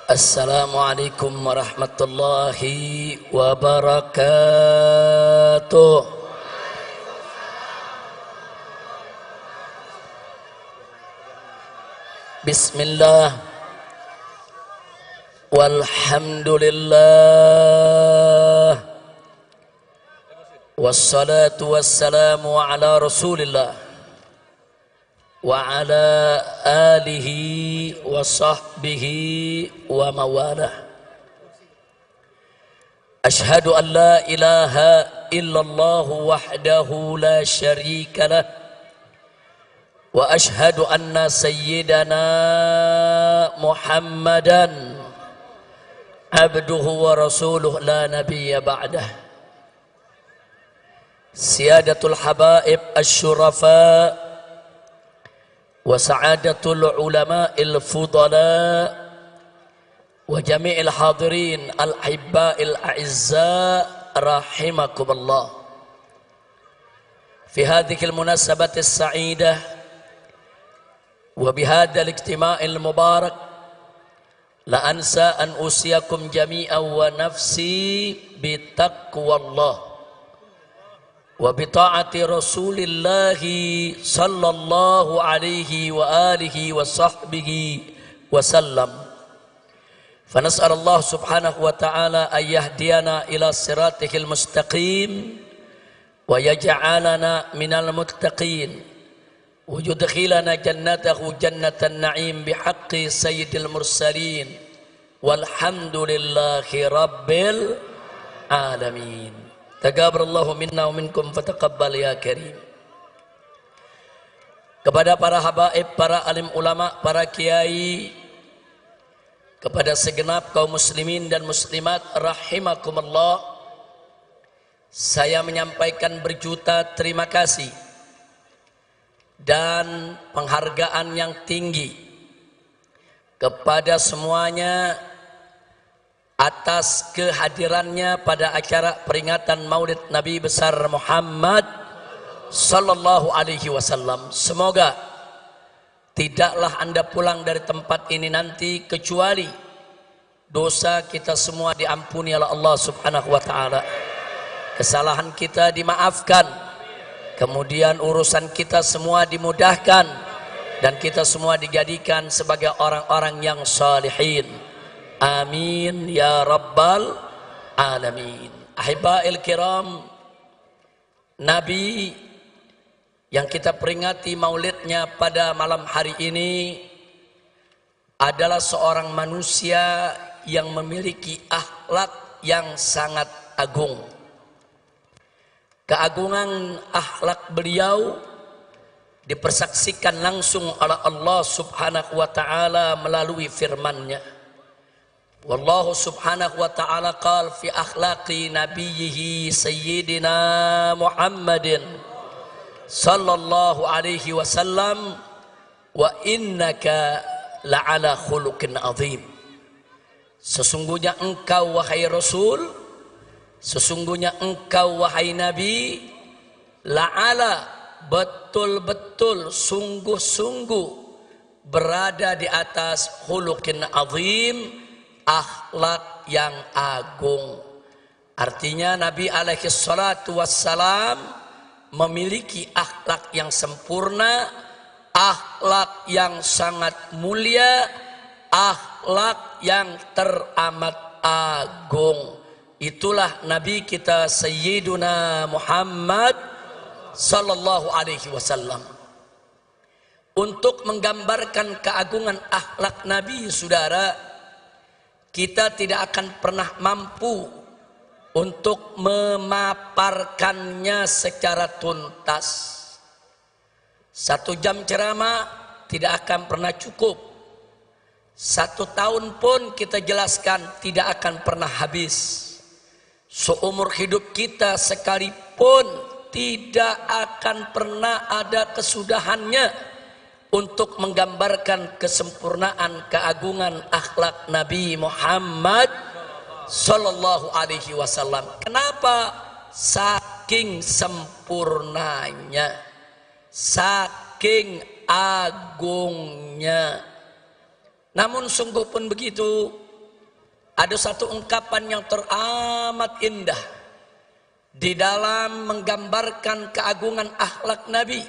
Assalamualaikum warahmatullahi wabarakatuh. Bismillah walhamdulillah wassalatu wassalamu ala rasulillah wa ala alihi wa sahbihi wa mawalah. Ashhadu an la ilaha illallah wahdahu la syarika lah wa ashhadu anna sayyidana Muhammadan abduhu wa rasuluh la nabiyya ba'dah. Siyadatul habaib asy-syurafa wa sa'adatul ulama'il fudala wa jami'il hadirin al-hibba'il a'izza rahimakumullah. Fi hadhil munasabati as-sa'idah wa bihadzal ijtima'il mubarak la ansa an usiyakum jami'an wa nafsi bi taqwallah wa bi ta'ati rasulillahi sallallahu alaihi wa alihi wa sahbihi wa sallam. Fa nas'alullah subhanahu wa ta'ala an yahdiyana ila siratihil mustaqim wa yaj'alana minal muttaqin wa yudkhilana jannatahu jannatan na'im bihaqqi sayyidil mursalin walhamdulillahi rabbil alamin. Taqabbalallahu minna wa minkum fataqabbal ya karim. Kepada para habaib, para alim ulama, para kiai, kepada segenap kaum muslimin dan muslimat rahimakumullah, saya menyampaikan berjuta terima kasih dan penghargaan yang tinggi kepada semuanya atas kehadirannya pada acara peringatan Maulid Nabi besar Muhammad sallallahu alaihi wasallam. Semoga tidaklah Anda pulang dari tempat ini nanti kecuali dosa kita semua diampuni oleh Allah subhanahu wa ta'ala, kesalahan kita dimaafkan, kemudian urusan kita semua dimudahkan, dan kita semua dijadikan sebagai orang-orang yang salihin. Amin ya rabbal alamin. Ahibail kiram, Nabi yang kita peringati maulidnya pada malam hari ini adalah seorang manusia yang memiliki akhlak yang sangat agung. Keagungan akhlak beliau dipersaksikan langsung oleh Allah subhanahu wa ta'ala melalui firman-Nya. Wallahu subhanahu wa ta'ala qala fi akhlaqi nabiyhi sayyidina Muhammadin sallallahu alaihi wasallam wa innaka la'ala khuluqin azim. Sesungguhnya engkau wahai Rasul, sesungguhnya engkau wahai Nabi, la'ala, betul-betul sungguh-sungguh berada di atas khuluqin azim, akhlak yang agung. Artinya Nabi alaihi salatu wassalam memiliki akhlak yang sempurna, akhlak yang sangat mulia, akhlak yang teramat agung. Itulah Nabi kita Sayyiduna Muhammad sallallahu alaihi wasallam. Untuk menggambarkan keagungan akhlak Nabi, saudara, kita tidak akan pernah mampu untuk memaparkannya secara tuntas. 1 jam ceramah tidak akan pernah cukup. 1 tahun pun kita jelaskan tidak akan pernah habis. Seumur hidup kita sekalipun tidak akan pernah ada kesudahannya untuk menggambarkan kesempurnaan keagungan akhlak Nabi Muhammad sallallahu alaihi wasallam. Kenapa? Saking sempurnanya, saking agungnya. Namun sungguh pun begitu, ada satu ungkapan yang teramat indah di dalam menggambarkan keagungan akhlak Nabi.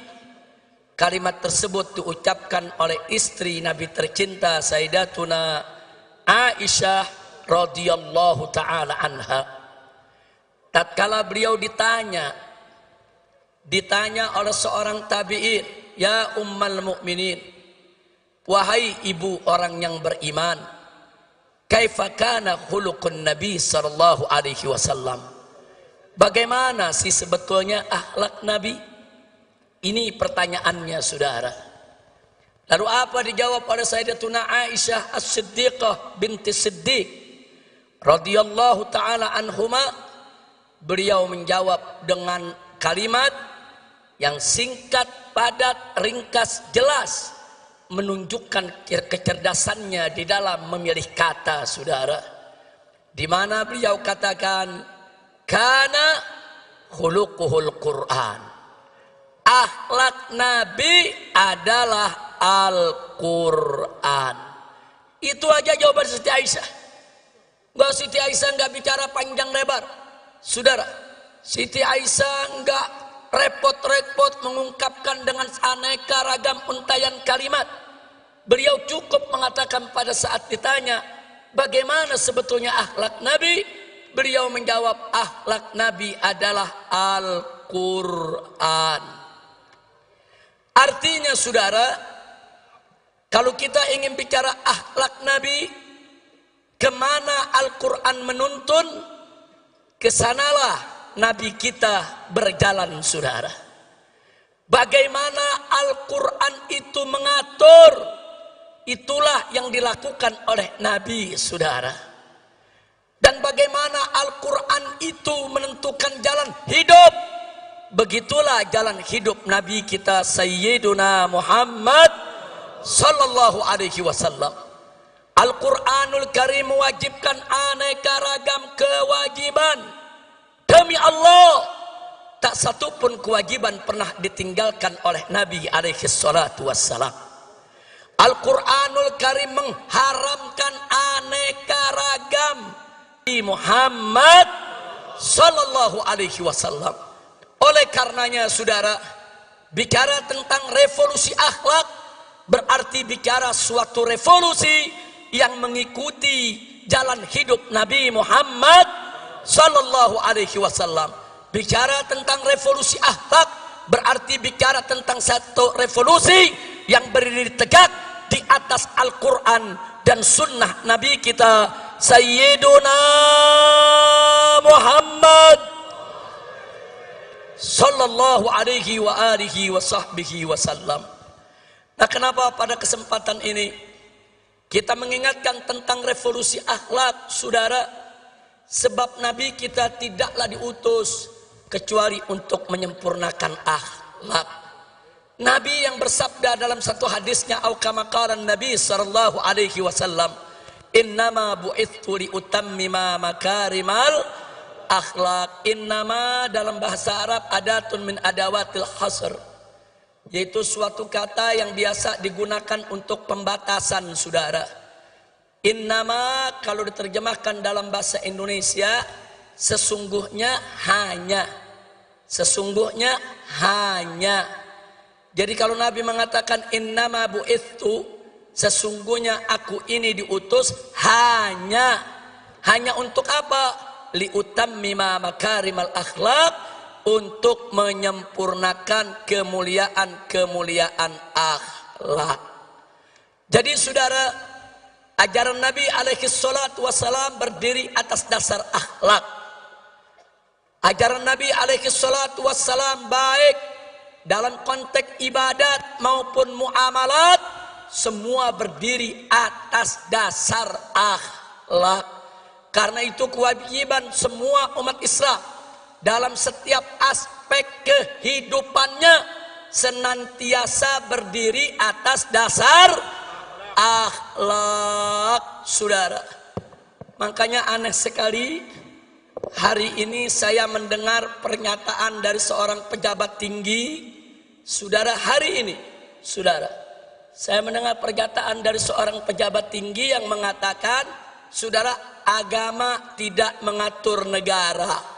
Kalimat tersebut diucapkan oleh istri Nabi tercinta Sayyidatuna Aisyah radhiyallahu taala anha. Tatkala beliau ditanya oleh seorang tabi'in, "Ya ummal mukminin, wahai ibu orang yang beriman, kaifa kana khuluqun Nabi sallallahu alaihi wasallam?" Bagaimana sih sebetulnya akhlak Nabi? Ini pertanyaannya, saudara. Lalu apa dijawab oleh Sayyidatuna Aisyah As-Siddiqah binti Siddiq radhiyallahu taala anhuma? Beliau menjawab dengan kalimat yang singkat, padat, ringkas, jelas, menunjukkan kecerdasannya di dalam memilih kata, saudara. Di mana beliau katakan, "Kana khuluquhul Qur'an." Akhlak Nabi adalah Al-Quran. Itu aja jawaban Siti Aisyah. Siti Aisyah nggak bicara panjang lebar, saudara. Siti Aisyah nggak repot-repot mengungkapkan dengan aneka ragam untayan kalimat. Beliau cukup mengatakan pada saat ditanya, bagaimana sebetulnya akhlak Nabi? Beliau menjawab, akhlak Nabi adalah Al-Quran. Artinya, saudara, kalau kita ingin bicara akhlak Nabi, kemana Al-Quran menuntun, kesanalah Nabi kita berjalan, saudara. Bagaimana Al-Quran itu mengatur, itulah yang dilakukan oleh Nabi, saudara. Dan bagaimana Al-Quran itu menentukan jalan hidup, begitulah jalan hidup Nabi kita Sayyiduna Muhammad sallallahu alaihi wasallam. Al-Quranul Karim mewajibkan aneka ragam kewajiban. Demi Allah, tak satu pun kewajiban pernah ditinggalkan oleh Nabi alaihi salatu wassalam. Al-Quranul Karim mengharamkan aneka ragam di Muhammad sallallahu alaihi wasallam. Oleh karenanya, saudara, bicara tentang revolusi akhlak berarti bicara suatu revolusi yang mengikuti jalan hidup Nabi Muhammad sallallahu alaihi wasallam. Bicara tentang revolusi akhlak berarti bicara tentang satu revolusi yang berdiri tegak di atas Al-Quran dan sunnah Nabi kita Sayyiduna Muhammad sallallahu alaihi wa alihi wa sahbihi wasallam. Nah, kenapa pada kesempatan ini kita mengingatkan tentang revolusi akhlak, saudara? Sebab Nabi kita tidaklah diutus kecuali untuk menyempurnakan akhlak. Nabi yang bersabda dalam satu hadisnya, au kama qala Nabi sallallahu alaihi wasallam, "Innama bu'ithu li utammima makarimal akhlak." Innama dalam bahasa Arab adatun min adawatil hasr, yaitu suatu kata yang biasa digunakan untuk pembatasan, saudara. Innama kalau diterjemahkan dalam bahasa Indonesia, sesungguhnya hanya. Sesungguhnya hanya. Jadi kalau Nabi mengatakan innama bu'ithu, sesungguhnya aku ini diutus hanya. Hanya untuk apa? Liutammima makarimal akhlak, untuk menyempurnakan kemuliaan akhlak. Jadi, saudara, ajaran Nabi alaihi salatu wassalam berdiri atas dasar akhlak. Ajaran Nabi alaihi salatu wassalam baik dalam konteks ibadat maupun muamalat, semua berdiri atas dasar akhlak. Karena itu kewajiban semua umat Islam dalam setiap aspek kehidupannya senantiasa berdiri atas dasar akhlak, saudara. Makanya aneh sekali hari ini saya mendengar pernyataan dari seorang pejabat tinggi, saudara. Hari ini, saudara, saya mendengar pernyataan dari seorang pejabat tinggi yang mengatakan saudara, agama tidak mengatur negara.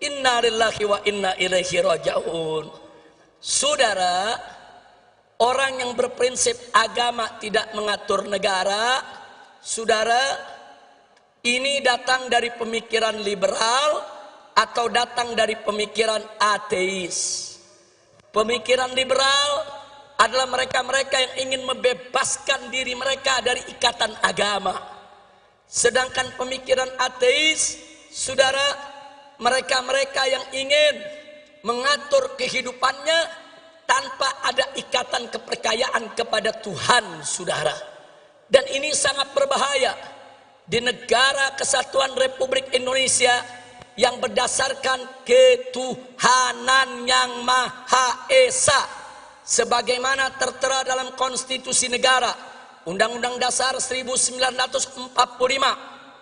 Inna lillahi wa inna ilaihi raji'un. Saudara, orang yang berprinsip agama tidak mengatur negara, saudara, ini datang dari pemikiran liberal atau datang dari pemikiran ateis. Pemikiran liberal adalah mereka-mereka yang ingin membebaskan diri mereka dari ikatan agama. Sedangkan pemikiran ateis, saudara, mereka-mereka yang ingin mengatur kehidupannya tanpa ada ikatan kepercayaan kepada Tuhan, saudara. Dan ini sangat berbahaya di negara kesatuan Republik Indonesia yang berdasarkan ketuhanan yang Maha Esa, sebagaimana tertera dalam konstitusi negara, Undang-Undang Dasar 1945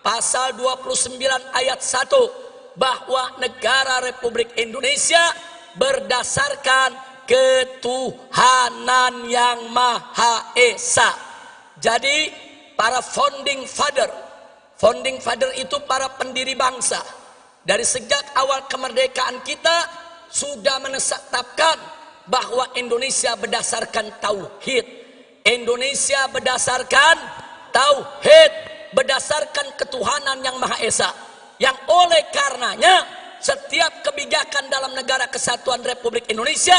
pasal 29 ayat 1, bahwa negara Republik Indonesia berdasarkan ketuhanan yang Maha Esa. Jadi para founding father itu para pendiri bangsa, dari sejak awal kemerdekaan kita sudah menetapkan bahwa Indonesia berdasarkan tauhid. Indonesia berdasarkan tauhid, berdasarkan ketuhanan yang Maha Esa. Yang oleh karenanya setiap kebijakan dalam negara kesatuan Republik Indonesia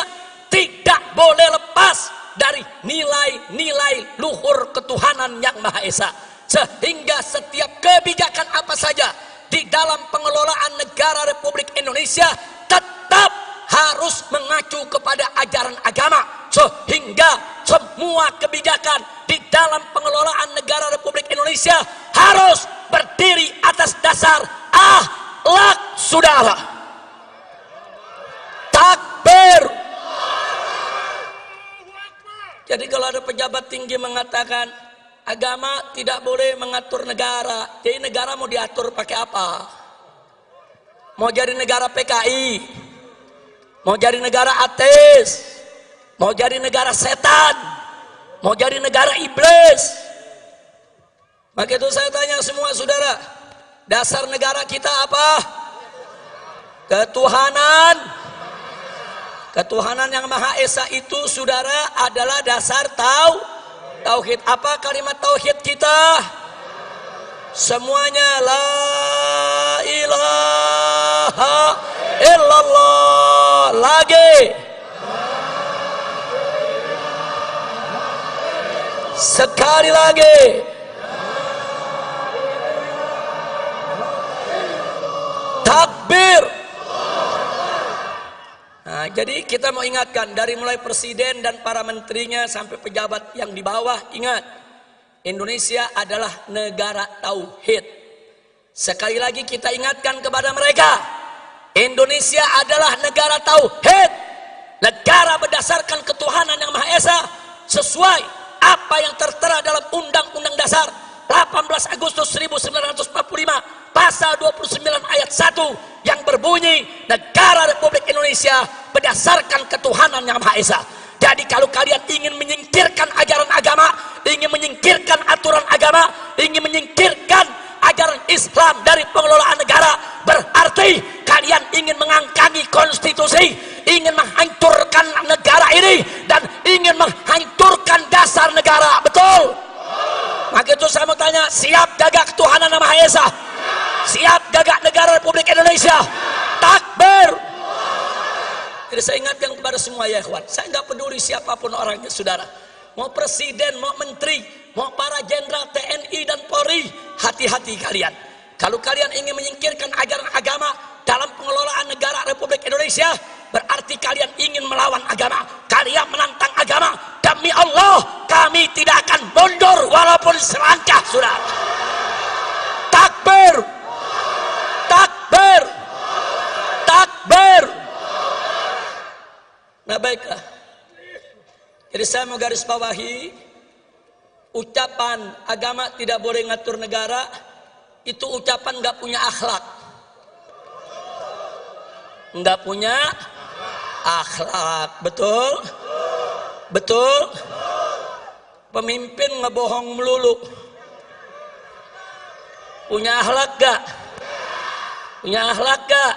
tidak boleh lepas dari nilai-nilai luhur ketuhanan yang Maha Esa. Sehingga setiap kebijakan apa saja di dalam pengelolaan negara Republik Indonesia tetap harus mengacu kepada ajaran agama, sehingga semua kebijakan di dalam pengelolaan negara Republik Indonesia harus berdiri atas dasar akhlak, saudara. Takbir. Jadi kalau ada pejabat tinggi mengatakan agama tidak boleh mengatur negara, jadi negara mau diatur pakai apa? Mau jadi negara PKI, mau jadi negara ateis, mau jadi negara setan, mau jadi negara iblis. Maka itu saya tanya semua saudara, dasar negara kita apa? Ketuhanan. Ketuhanan yang Maha Esa itu, saudara, adalah dasar tauhid. Apa kalimat tauhid kita? Semuanya la ilaha illallah. Lagi. Sekali lagi. Takbir. Nah, jadi kita mau ingatkan dari mulai presiden dan para menterinya sampai pejabat yang di bawah, ingat, Indonesia adalah negara tauhid. Sekali lagi kita ingatkan kepada mereka, Indonesia adalah negara tauhid, negara berdasarkan ketuhanan yang Maha Esa, sesuai apa yang tertera dalam Undang-Undang Dasar 18 Agustus 1945 pasal 29 ayat 1 yang berbunyi negara Republik Indonesia berdasarkan ketuhanan yang Maha Esa. Jadi kalau kalian ingin menyingkirkan ajaran agama, ingin menyingkirkan aturan agama, ingin menyingkirkan ajaran Islam dari pengelolaan negara, berarti kalian ingin mengangkangi konstitusi, ingin menghancurkan negara ini, dan ingin menghancurkan dasar negara. Betul? Maka itu saya mau tanya, siap jaga ketuhanan yang Maha Esa? Siap jaga negara Republik Indonesia? Takbir. Jadi saya ingatkan kepada semua ya ikhwan, saya nggak peduli siapapun orangnya saudara, mau presiden, mau menteri, mau para jenderal TNI dan Polri, hati-hati kalian. Kalau kalian ingin menyingkirkan ajaran agama dalam pengelolaan negara Republik Indonesia, berarti kalian ingin melawan agama, kalian menantang agama. Demi Allah, kami tidak akan mundur walaupun selangkah, saudara. Takbir. Takbir. Takbir. Nah baiklah, jadi saya mau garis bawahi, ucapan agama tidak boleh ngatur negara itu ucapan nggak punya akhlak, nggak punya akhlak. Betul? Betul? Pemimpin ngebohong melulu, Punya akhlak gak? Punya akhlak gak?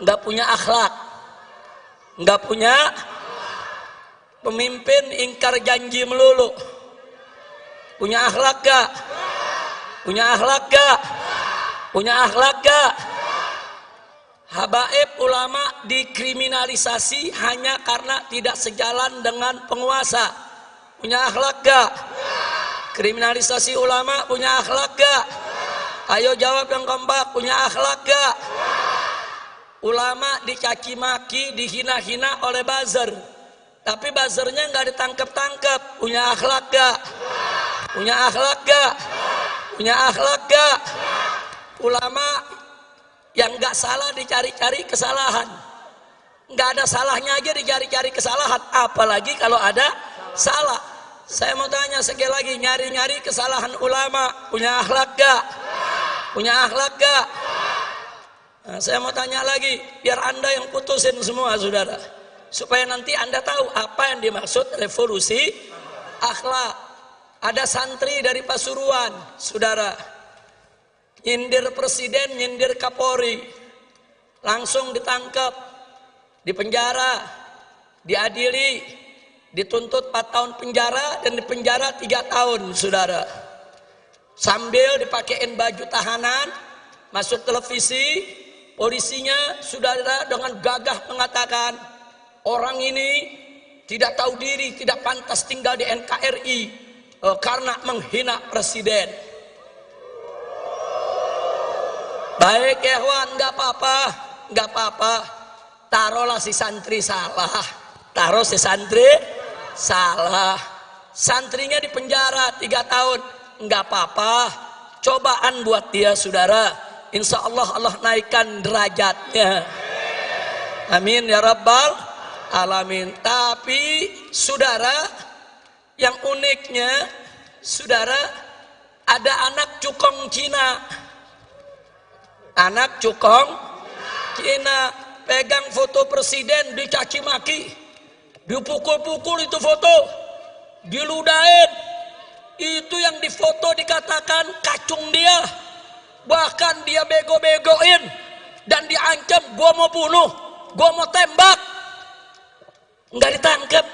Nggak punya akhlak. Nggak punya. Pemimpin ingkar janji melulu. Punya akhlak gak? Punya akhlak gak? Punya akhlak gak? Habaib ulama dikriminalisasi hanya karena tidak sejalan dengan penguasa. Punya akhlak gak? Kriminalisasi ulama punya akhlak gak? Ayo jawab yang kompak, punya akhlak gak? Ulama dicaci maki, dihina-hina oleh buzzer, tapi buzzernya nggak ditangkap-tangkap. Punya akhlak gak? Punya akhlak gak? Punya akhlak gak? Ulama yang nggak salah dicari-cari kesalahan, nggak ada salahnya aja dicari-cari kesalahan, apalagi kalau ada salah. Saya mau tanya sekali lagi, nyari-nyari kesalahan ulama punya akhlak gak? Punya akhlak gak? Nah, saya mau tanya lagi, biar Anda yang putusin semua saudara, supaya nanti Anda tahu apa yang dimaksud revolusi akhlak. Ada santri dari Pasuruan saudara, nyindir presiden, nyindir Kapolri, langsung ditangkap, dipenjara, diadili, dituntut 4 tahun penjara dan dipenjara 3 tahun saudara. Sambil dipakein baju tahanan, masuk televisi, polisinya saudara dengan gagah mengatakan orang ini tidak tahu diri, tidak pantas tinggal di NKRI karena menghina presiden. Baik ya Wan, nggak apa-apa, nggak apa-apa. Taruhlah si santri salah, taruh si santri salah, santrinya di penjara 3 tahun, nggak apa-apa. Cobaan buat dia saudara. Insya Allah Allah naikkan derajatnya. Amin ya rabbal alamin. Tapi saudara, yang uniknya saudara, ada anak cukong Cina. Anak cukong Cina pegang foto presiden, dicaci maki, dipukul-pukul itu foto, diludahin. Itu yang difoto dikatakan kacung dia. Bahkan dia bego-begoin dan diancam, gua mau bunuh, gua mau tembak, nggak ditangkap.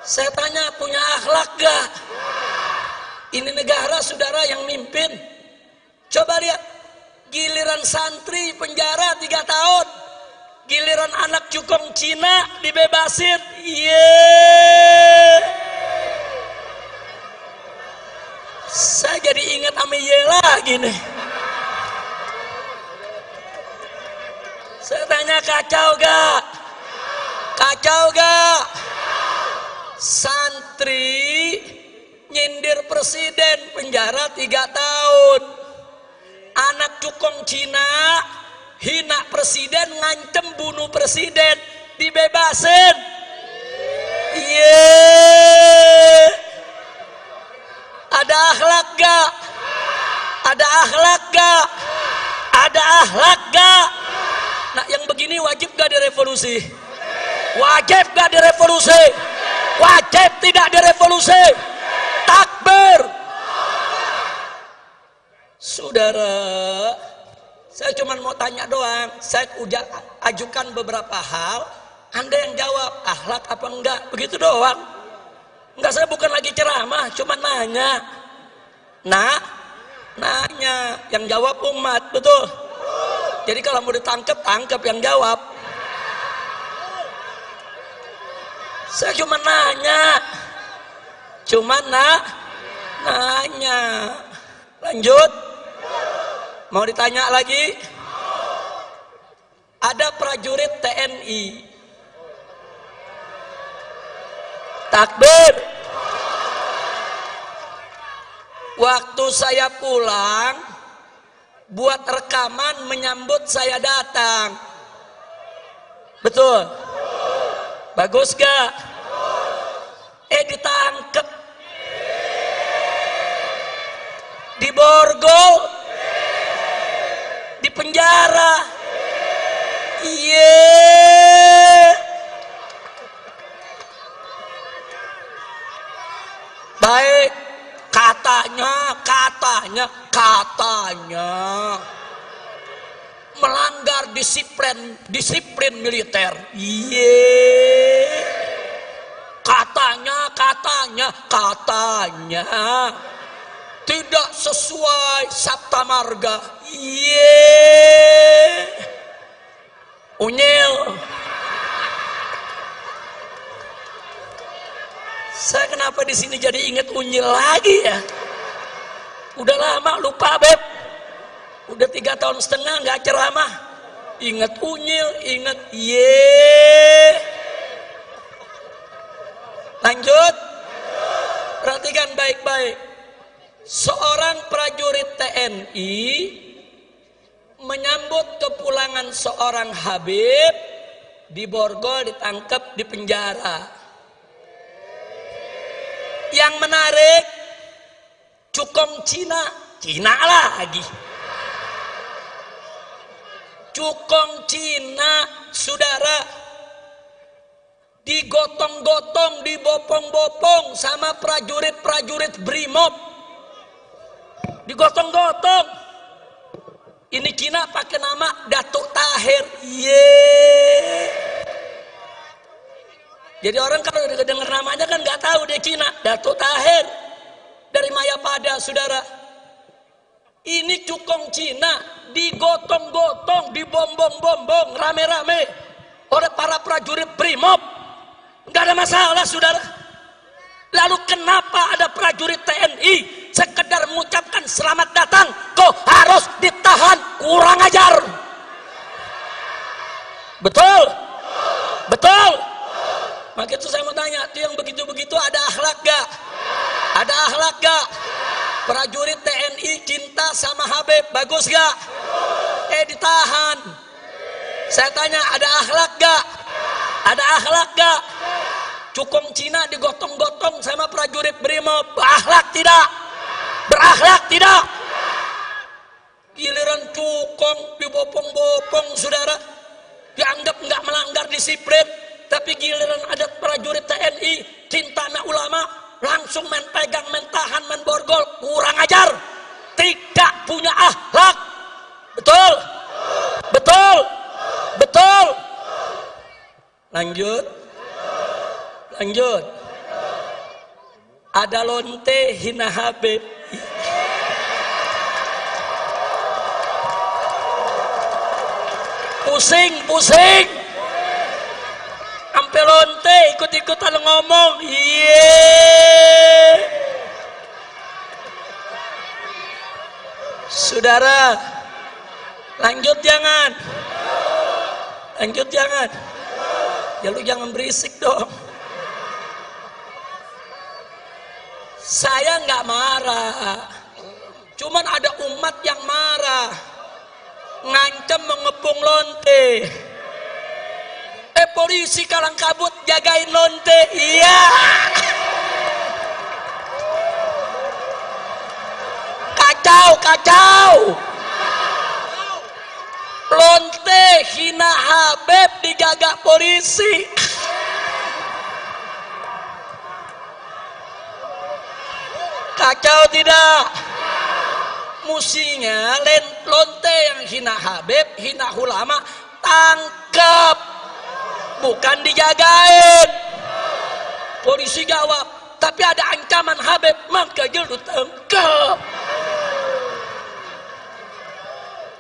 Saya tanya, punya akhlak gak? Ini negara saudara yang mimpin. Coba lihat, giliran santri penjara 3 tahun, giliran anak cukong Cina dibebasin. Saya jadi ingat Amiye lagi nih. Saya tanya, kacau gak? Kacau gak? Santri nyindir presiden penjara 3 tahun. Anak cukong Cina hina presiden, ngancem bunuh presiden, dibebasin. Ada akhlak gak? Ada akhlak gak? Ada akhlak gak? Nah yang begini wajib gak direvolusi? Wajib gak direvolusi? Wajib tidak direvolusi? Takbir. Saudara, saya cuma mau tanya doang. Saya udah ajukan beberapa hal, Anda yang jawab akhlak apa enggak, begitu doang. Enggak, saya bukan lagi ceramah, cuma nanya. Nanya, yang jawab umat, betul. Jadi kalau mau ditangkap, tangkap yang jawab. Saya cuma nanya. Nanya. Lanjut. Mau ditanya lagi? Ada prajurit TNI. Takbir. Waktu saya pulang, buat rekaman menyambut saya datang. Betul? Bagus gak? Ditangkep. Diborgol. Di penjara. Baik, katanya melanggar disiplin militer. Katanya tidak sesuai Sabta Marga. Unyil. Saya kenapa di sini jadi ingat unyil lagi ya? Udah lama lupa Beb. Udah 3 tahun setengah nggak ceramah. Ingat unyil, ingat Lanjut. Perhatikan baik-baik. Seorang prajurit TNI menyambut kepulangan seorang Habib di Borgol, ditangkap di penjara. Yang menarik, cukong Cina lagi. Cukong Cina, saudara, digotong-gotong, dibopong-bopong sama prajurit Brimob. Digotong-gotong. Ini Cina pakai nama Datuk Tahir. Jadi orang kalau dengar namanya kan nggak tahu dia Cina. Datuk Tahir dari Mayapada, saudara. Ini cukong Cina digotong-gotong, dibombong-bombong rame-rame oleh para prajurit Brimob. Nggak ada masalah, saudara. Lalu kenapa ada prajurit TNI sekedar mengucapkan selamat datang kok harus ditahan? Kurang ajar. Betul? Maka itu saya mau tanya, itu yang begitu-begitu ada akhlak gak? Ada akhlak gak? Prajurit TNI cinta sama Habib, bagus gak? Ditahan. Saya tanya, ada akhlak gak? Ada akhlak gak? Cukong Cina digotong-gotong sama prajurit Brimob, berakhlak tidak? Berakhlak tidak? Giliran cukong dibopong-bopong, saudara, dianggap nggak melanggar disiplin. Tapi giliran ada prajurit TNI cinta sama ulama, langsung main pegang, main tahan, main borgol. Kurang ajar, tidak punya akhlak. Betul. Lanjut. Ada lonte hina Habib. Pusing. Sampai lonte ikut-ikutan ngomong. Saudara, lanjut jangan. Ya lu jangan berisik dong. Saya nggak marah, cuman ada umat yang marah, ngancam mengepung lonte. Polisi kalang kabut jagain lonte. Iya. Kacau. Lonte hina Habib dijaga polisi. Kacau tidak? Musinya lonte yang hina Habib, hina ulama, tangkap. Bukan dijagain. Polisi jawab, tapi ada ancaman Habib, maka jelu tangkap.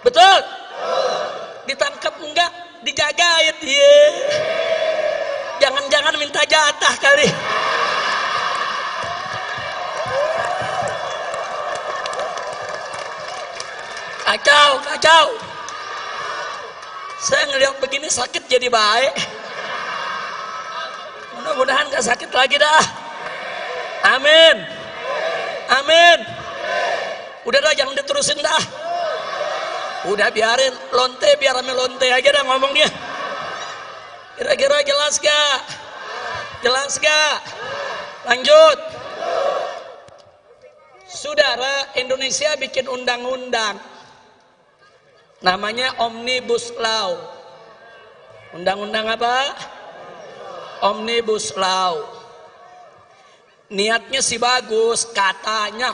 Betul? Ditangkap enggak? Dijagain. Jangan-jangan minta jatah kali. Kacau. Saya ngelihat begini sakit jadi baik. Mudah-mudahan gak sakit lagi dah. Amin. Udah dah, jangan diterusin dah. Udah biarin lonte, biar rame lonte aja dah ngomongnya. Kira-kira jelas gak? Lanjut. Saudara, Indonesia bikin undang-undang namanya Omnibus Law. Undang-undang apa? Omnibus Law. Niatnya sih bagus, katanya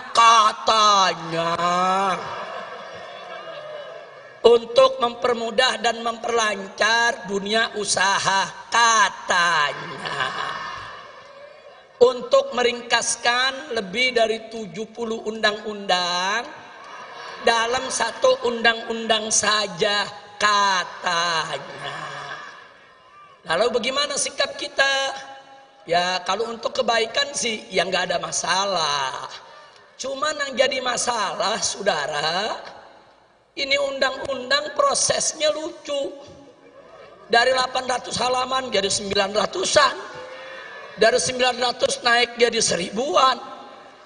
untuk mempermudah dan memperlancar dunia usaha, katanya untuk meringkaskan lebih dari 70 undang-undang dalam satu undang-undang saja, katanya. Lalu bagaimana sikap kita? Ya kalau untuk kebaikan sih ya nggak ada masalah. Cuman yang jadi masalah, saudara, ini undang-undang prosesnya lucu. Dari 800 halaman jadi 900-an. Dari 900 naik jadi 1000-an.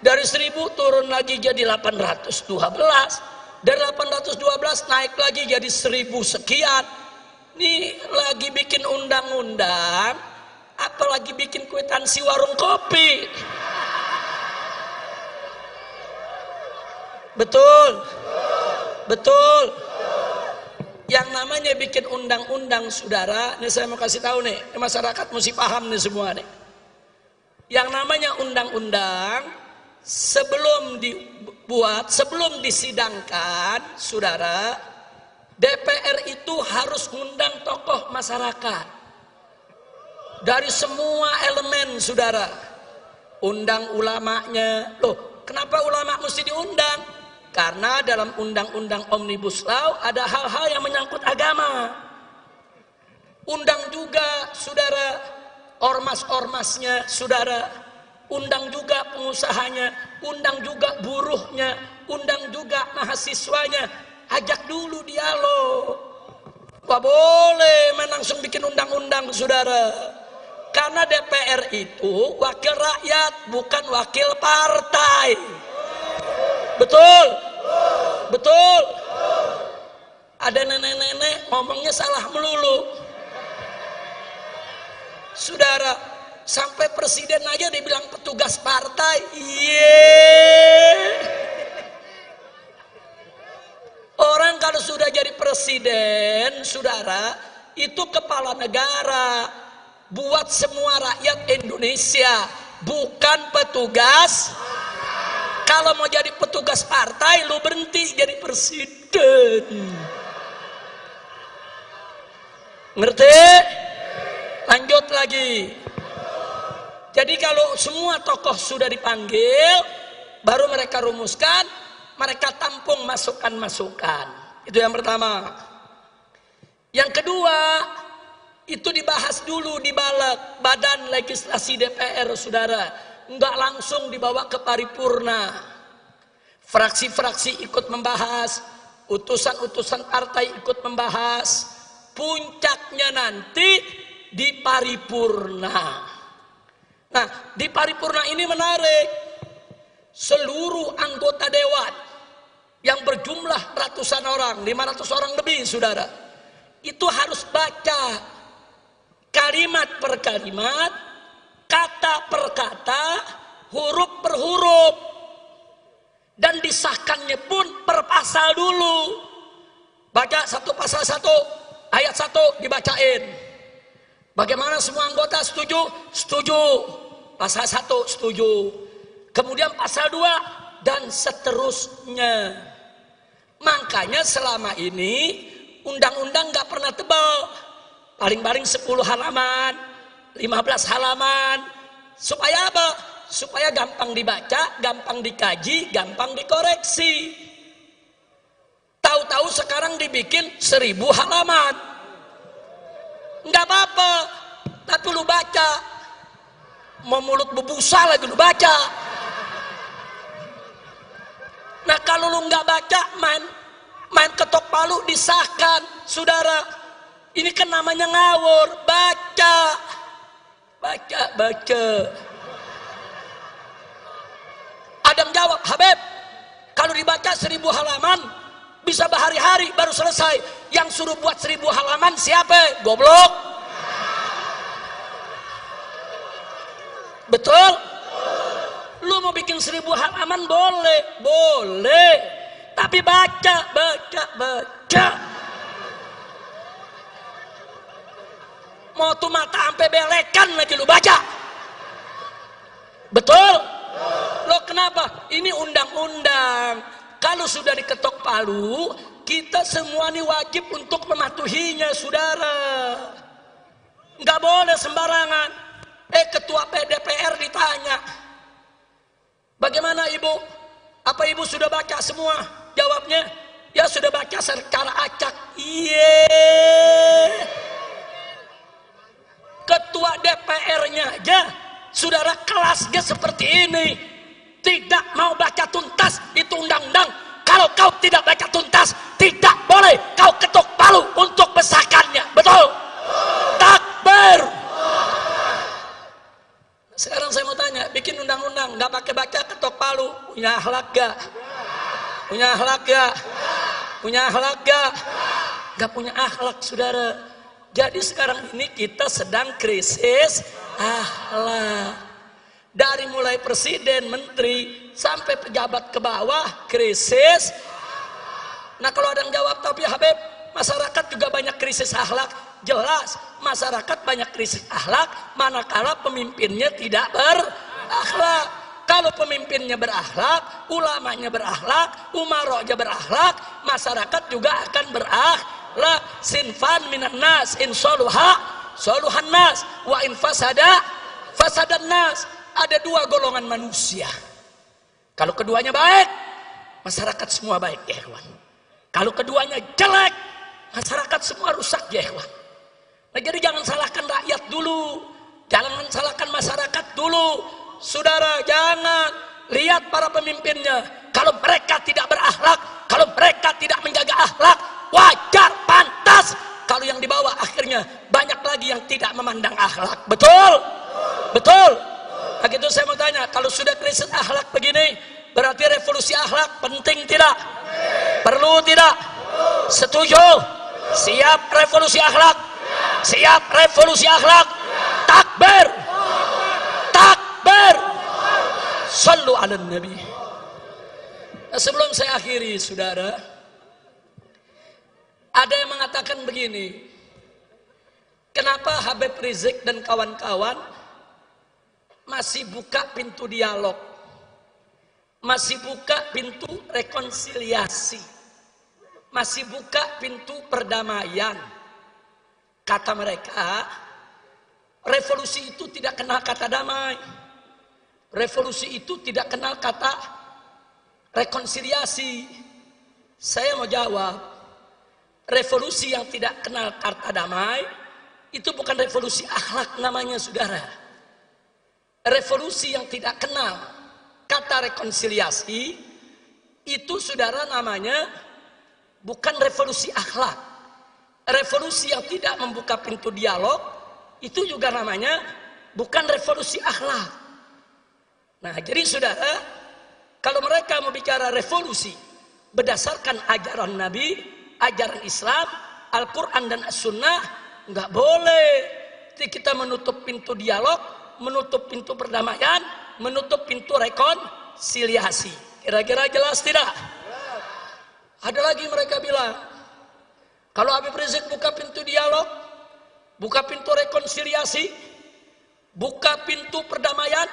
Dari 1000 turun lagi jadi 812. Dari 812 naik lagi jadi 1000 sekian. Ini lagi bikin undang-undang, apalagi bikin kwitansi warung kopi. Betul. Betul. Yang namanya bikin undang-undang, saudara, ini saya mau kasih tahu nih, masyarakat mesti paham nih semua nih. Yang namanya undang-undang sebelum dibuat, sebelum disidangkan, saudara, DPR itu harus ngundang tokoh masyarakat dari semua elemen, saudara. Undang ulamanya. Loh, kenapa ulama mesti diundang? Karena dalam undang-undang Omnibus Law ada hal-hal yang menyangkut agama. Undang juga, saudara, ormas-ormasnya, saudara. Undang juga pengusahanya, undang juga buruhnya, undang juga mahasiswanya. Ajak dulu dialog. Gak boleh main langsung bikin undang-undang, saudara. Karena DPR itu wakil rakyat, bukan wakil partai. Betul? Betul? Ada nenek-nenek ngomongnya salah melulu. Saudara, sampai presiden aja dibilang petugas partai. Orang kalau sudah jadi presiden, saudara, itu kepala negara buat semua rakyat Indonesia, bukan petugas. Kalau mau jadi petugas partai, lu berhenti jadi presiden. Ngerti? Lanjut lagi. Jadi kalau semua tokoh sudah dipanggil, baru mereka rumuskan, mereka tampung masukan-masukan. Itu yang pertama. Yang kedua, itu dibahas dulu di Badan Legislasi DPR, saudara. Enggak langsung dibawa ke paripurna. Fraksi-fraksi ikut membahas, utusan-utusan partai ikut membahas. Puncaknya nanti di paripurna. Nah, di paripurna ini menarik. Seluruh anggota dewan yang berjumlah ratusan orang, 500 orang lebih, saudara, itu harus baca kalimat per kalimat, kata per kata, huruf per huruf, dan disahkannya pun per pasal dulu. Baca satu pasal satu, ayat satu dibacain. Bagaimana semua anggota setuju? Setuju. Pasal satu setuju. Kemudian pasal 2 dan seterusnya. Makanya selama ini undang-undang gak pernah tebal. Paling-paling 10 halaman, 15 halaman. Supaya apa? Supaya gampang dibaca, gampang dikaji, gampang dikoreksi. Tahu-tahu sekarang dibikin 1000 halaman. Nggak apa-apa, tapi lu baca. Mau mulut bebusa lagi lu baca. Nah kalau lu nggak baca, main ketok palu disahkan, saudara. Ini kan namanya ngawur. Baca. Adam jawab, Habib, kalau dibaca 1000 halaman bisa berhari-hari baru selesai. Yang suruh buat 1000 halaman siapa? Goblok. Betul? Lu mau bikin 1000 halaman boleh. Tapi baca. Mau tuh mata sampai belekan lagi lu baca. Betul? Kenapa? Ini undang-undang. Kalau sudah diketok palu, kita semua ini wajib untuk mematuhinya, saudara. Nggak boleh sembarangan. Ketua PDPR ditanya, bagaimana ibu? Apa ibu sudah baca semua? Jawabnya, ya sudah baca secara acak. Ketua DPR-nya aja, saudara, kelasnya seperti ini. Tidak mau baca tuntas, itu undang-undang. Kalau kau tidak baca tuntas, tidak boleh kau ketuk palu untuk besarkannya. Betul? Takbir. Sekarang saya mau tanya, bikin undang-undang nggak pakai baca ketok palu, punya akhlak gak? Punya akhlak gak? Punya akhlak gak? Nggak punya akhlak, saudara. Jadi sekarang ini kita sedang krisis akhlak. Dari mulai presiden, menteri, sampai pejabat ke bawah, krisis. Nah kalau ada yang jawab, tapi Habib, masyarakat juga banyak krisis akhlak. Jelas, masyarakat banyak krisis akhlak, manakala pemimpinnya tidak berakhlak. Kalau pemimpinnya berakhlak, ulamanya berakhlak, umarohnya berakhlak, masyarakat juga akan berakhlak. Sinfan minan nas, in soluha, soluhan nas, wa in fasada, fasadan nas. Ada dua golongan manusia. Kalau keduanya baik, masyarakat semua baik, ya kawan. Kalau keduanya jelek, masyarakat semua rusak, ya kawan. Nah, jadi jangan salahkan rakyat dulu, jangan salahkan masyarakat dulu, saudara. Jangan lihat para pemimpinnya. Kalau mereka tidak berakhlak, kalau mereka tidak menjaga akhlak, wajar, pantas. Kalau yang di bawah akhirnya banyak lagi yang tidak memandang akhlak. Betul? Betul? Nah, gitu saya mau tanya, kalau sudah krisis akhlak begini, berarti revolusi akhlak penting tidak? Perlu tidak? Setuju? Siap revolusi akhlak? Siap revolusi akhlak? Takbir! Takbir! Sallu ala Nabi. Nah, sebelum saya akhiri, saudara, ada yang mengatakan begini, kenapa Habib Rizik dan kawan-kawan masih buka pintu dialog, masih buka pintu rekonsiliasi, masih buka pintu perdamaian? Kata mereka, revolusi itu tidak kenal kata damai, revolusi itu tidak kenal kata rekonsiliasi. Saya mau jawab, revolusi yang tidak kenal kata damai itu bukan revolusi akhlak namanya, saudara. Revolusi yang tidak kenal kata rekonsiliasi itu, saudara, namanya bukan revolusi akhlak. Revolusi yang tidak membuka pintu dialog itu juga namanya bukan revolusi akhlak. Nah, jadi saudara, kalau mereka mau bicara revolusi berdasarkan ajaran Nabi, ajaran Islam, Al-Quran dan As-Sunnah, nggak boleh kita menutup pintu dialog, menutup pintu perdamaian, menutup pintu rekonsiliasi. Kira-kira jelas tidak? Ada lagi mereka bilang, kalau Habib Rizik buka pintu dialog, buka pintu rekonsiliasi, buka pintu perdamaian,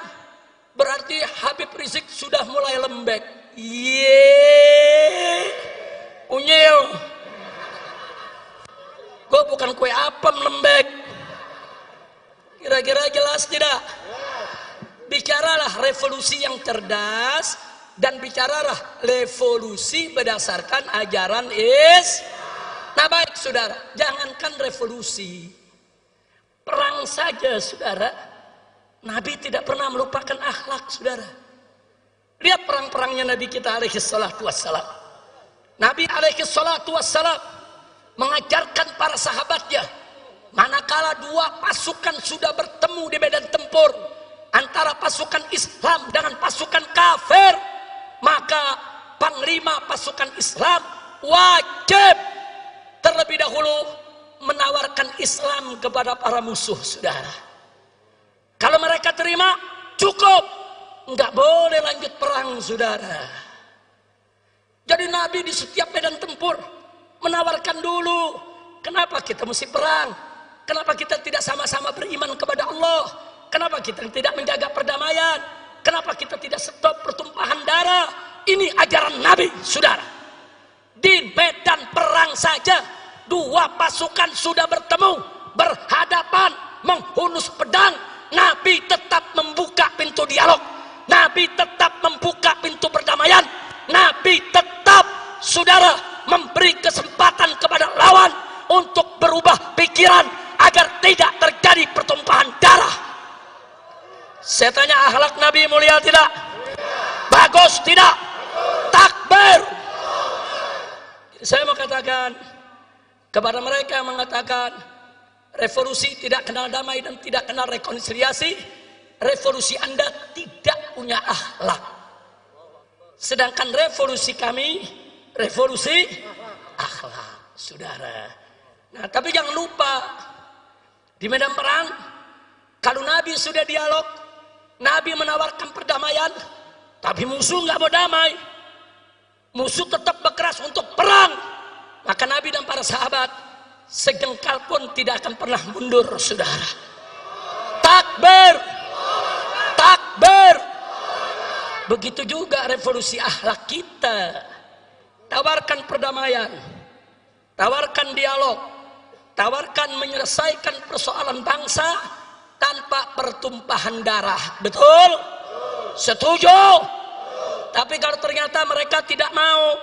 berarti Habib Rizik sudah mulai lembek. Unyil, gue bukan kue apem lembek. Kira-kira jelas tidak? Bicaralah revolusi yang cerdas dan bicaralah revolusi berdasarkan ajaran Islam. Nah baik, saudara, jangankan revolusi, perang saja, saudara, Nabi tidak pernah melupakan akhlak, saudara. Lihat perang-perangnya Nabi kita alaihi salatu wassalam. Nabi alaihi salatu wassalam mengajarkan para sahabatnya, manakala dua pasukan sudah bertemu di medan tempur antara pasukan Islam dengan pasukan kafir, maka panglima pasukan Islam wajib terlebih dahulu menawarkan Islam kepada para musuh, saudara. Kalau mereka terima, cukup, nggak boleh lanjut perang, saudara. Jadi Nabi di setiap medan tempur menawarkan dulu, kenapa kita mesti perang? Kenapa kita tidak sama-sama beriman kepada Allah? Kenapa kita tidak menjaga perdamaian? Kenapa kita tidak stop pertumpahan darah. Ini ajaran Nabi, saudara. Di medan perang saja, dua pasukan sudah bertemu, berhadapan, menghunus pedang. Nabi tetap membuka pintu dialog. Nabi tetap membuka pintu perdamaian. Nabi tetap, saudara, memberi kesempatan kepada lawan untuk berubah pikiran agar tidak terjadi pertumpahan darah. Saya tanya, akhlak Nabi mulia tidak? Bagus tidak? Takbir. Saya mau katakan kepada mereka yang mengatakan revolusi tidak kenal damai dan tidak kenal rekonsiliasi, revolusi Anda tidak punya akhlak. Sedangkan revolusi kami, revolusi akhlak, saudara. Nah, tapi jangan lupa, di medan perang, kalau Nabi sudah dialog, Nabi menawarkan perdamaian, tapi musuh nggak mau damai. Musuh tetap berkeras untuk perang. Maka Nabi dan para sahabat sejengkal pun tidak akan pernah mundur, saudara. Takbir, takbir. Begitu juga revolusi akhlak kita. Tawarkan perdamaian, tawarkan dialog, tawarkan menyelesaikan persoalan bangsa tanpa pertumpahan darah. Betul? Setuju? Tapi kalau ternyata mereka tidak mau,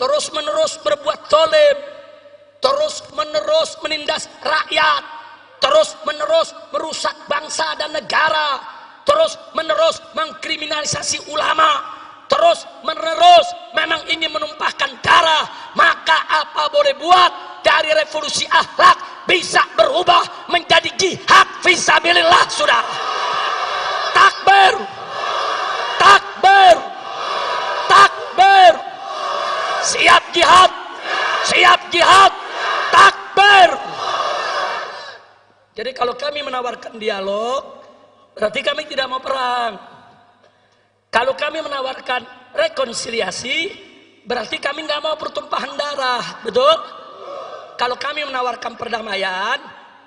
terus menerus berbuat zalim, terus menerus menindas rakyat, terus menerus merusak bangsa dan negara, terus menerus mengkriminalisasi ulama, terus menerus memang ingin menumpahkan darah, maka apa boleh buat, dari revolusi akhlak bisa berubah menjadi jihad fisabilillah, saudara. Takbir, takbir, takbir. Siap jihad, siap jihad, takbir. Jadi kalau kami menawarkan dialog, berarti kami tidak mau perang. Kalau kami menawarkan rekonsiliasi, berarti kami nggak mau pertumpahan darah. Betul? Kalau kami menawarkan perdamaian,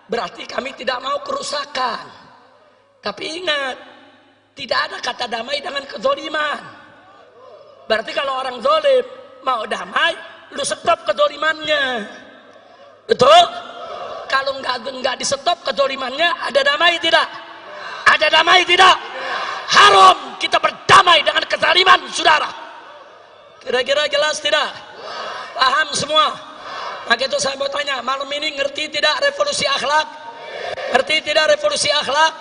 berarti kami tidak mau kerusakan. Tapi ingat, tidak ada kata damai dengan kezoliman. Berarti kalau orang zolim mau damai, lu stop kezolimannya. Betul? Kalau nggak di stop kezolimannya, ada damai tidak? Ada damai tidak? Haram kita berdamai dengan kezaliman, saudara. Kira-kira jelas tidak? Paham semua? Maka itu saya mau tanya, malam ini ngerti tidak revolusi akhlak? Ngerti tidak revolusi akhlak?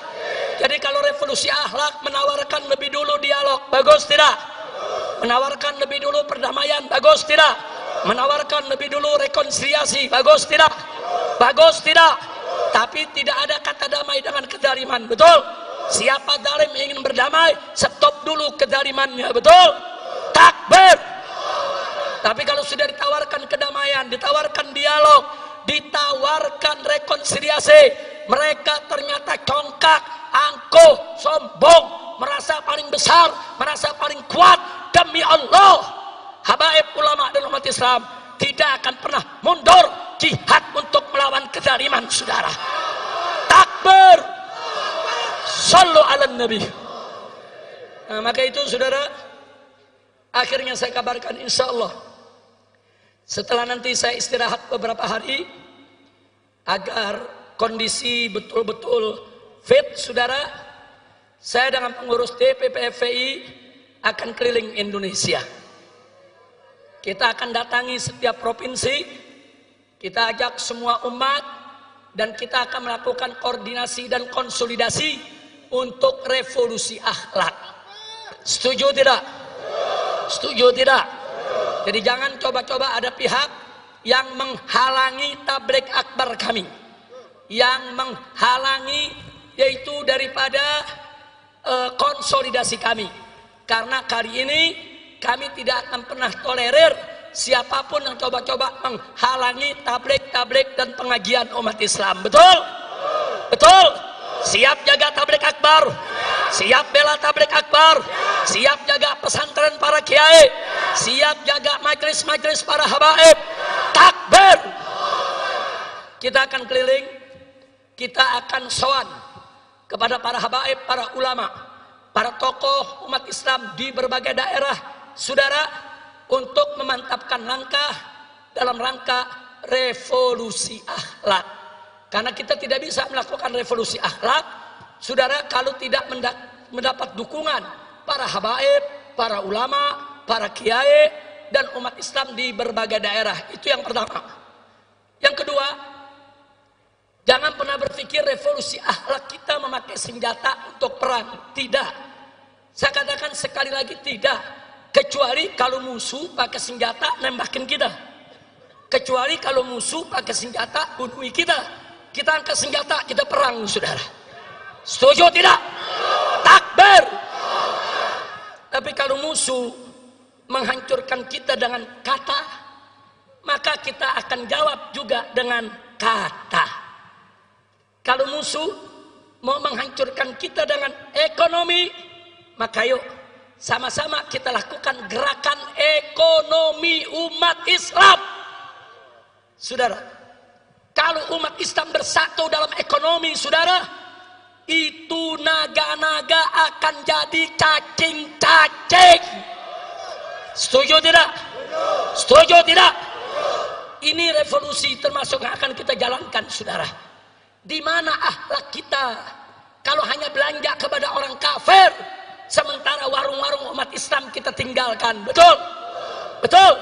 Jadi kalau revolusi akhlak menawarkan lebih dulu dialog, bagus tidak? Menawarkan lebih dulu perdamaian, bagus tidak? Menawarkan lebih dulu rekonsiliasi, bagus tidak? Bagus tidak? Tapi tidak ada kata damai dengan kezaliman, betul? Siapa zalim ingin berdamai, stop dulu kezalimannya, betul? Takbir. Tapi kalau sudah ditawarkan kedamaian, ditawarkan dialog, ditawarkan rekonsiliasi, mereka ternyata congkak, angkuh, sombong, merasa paling besar, merasa paling kuat. Demi Allah, habaib ulama dan umat Islam tidak akan pernah mundur jihad untuk melawan kezaliman, saudara. Takbir. Sallu ala nabi. Nah, maka itu saudara, akhirnya saya kabarkan, insya Allah setelah nanti saya istirahat beberapa hari agar kondisi betul-betul fit, saudara, saya dengan pengurus DPP FPI akan keliling Indonesia. Kita akan datangi setiap provinsi, kita ajak semua umat, dan kita akan melakukan koordinasi dan konsolidasi untuk revolusi akhlak. Setuju tidak? Setuju tidak? Jadi jangan coba-coba ada pihak yang menghalangi tabligh akbar kami, yang menghalangi yaitu daripada konsolidasi kami. Karena kali ini kami tidak akan pernah tolerir siapapun yang coba-coba menghalangi tabligh dan pengajian umat Islam. Betul? Betul? Siap jaga tabligh akbar, siap bela tabligh akbar, siap jaga pesantren para kiai, siap jaga majelis-majelis para habaib. Takbir. Kita akan keliling, kita akan sowan kepada para habaib, para ulama, para tokoh umat Islam di berbagai daerah, saudara, untuk memantapkan langkah dalam rangka revolusi akhlak. Karena kita tidak bisa melakukan revolusi akhlak, saudara, kalau tidak mendapat dukungan para habaib, para ulama, para kiai, dan umat Islam di berbagai daerah. Itu yang pertama. Yang kedua, jangan pernah berpikir revolusi akhlak kita memakai senjata untuk perang. Tidak. Saya katakan sekali lagi, tidak. Kecuali kalau musuh pakai senjata nembakin kita. Kecuali kalau musuh pakai senjata bunuh kita. Kita angkat senjata, kita perang, saudara. Setuju tidak? Takbir. Tapi kalau musuh menghancurkan kita dengan kata, maka kita akan jawab juga dengan kata. Kalau musuh mau menghancurkan kita dengan ekonomi, maka yuk sama-sama kita lakukan gerakan ekonomi umat Islam. Saudara, kalau umat Islam bersatu dalam ekonomi, saudara, itu naga-naga akan jadi cacing-cacing. Setuju tidak? Setuju tidak? Ini revolusi termasuk yang akan kita jalankan, saudara. Di mana akhlak kita kalau hanya belanja kepada orang kafir, sementara warung-warung umat Islam kita tinggalkan? Betul? Betul?